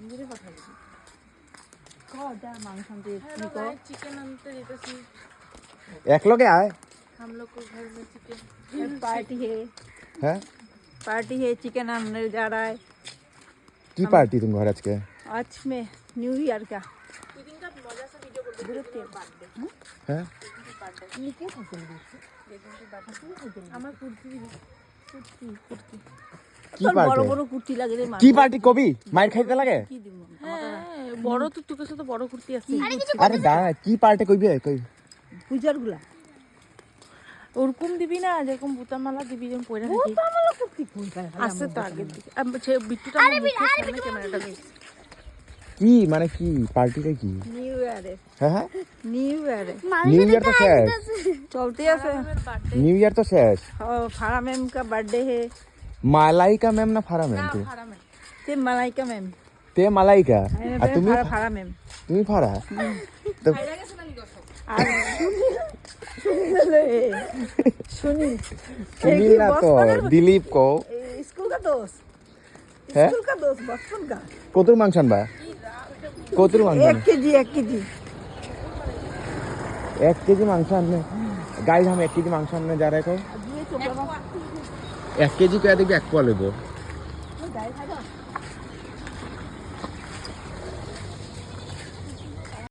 मंदिर पठा दी को जा मांग संते हेलो गाइस चिकन आनते देतेছি एक लोग आए हम लोग को घर में चिकन पार्टी है हैं पार्टी है चिकन आने जा रहा है की पार्टी तुम घर आज के आज में न्यू ईयर का कुछ दिन का मजा से वीडियो कर देते बर्थडे हैं ये क्या फसल আমার কুর্তি কুর্তি কুর্তি की বড় पार्टी বড় কুর্তি লাগে রে মা की पार्टी कभी मार खाइते लगे কি দিব হ্যাঁ বড় তো তোর কাছে তো বড় কুর্তি আছে अरे दा की पार्टी कोई भी है कोई পূজার গুলা ওরকম দিবি না যেরকম বুতামালা দিবি যেমন পয়রা থাকি আমার কুর্তি কোন আছে তো আগের দিকে সে বিট্টুটা সামনে ক্যামেরাটা দেখছি की माने की पार्टी का की নিউ ইয়ারে हैं নিউ ইয়ারে न्यू ईयर तो शेष चलते আছে न्यू ईयर तो शेष फारा मैम का बर्थडे है मालाइका मैम ना फारा मैम तू ते मलाइका मैम ते मालाइका आ तुम्ही फारा मैम तुम्ही फारा तो আর सुनील सुनील ना तो दिलीप को स्कूल का दोस्त है स्कूल का दोस्त बचपन का कोतुर मांगसान बा कोतुर मांगसान 1 केजी 1 केजी 1 केजी मांस आनने गाइस हम 1 केजी मांस आनने जा रहे हैं को 1 केजी क्या देखबे 1 पा लेबो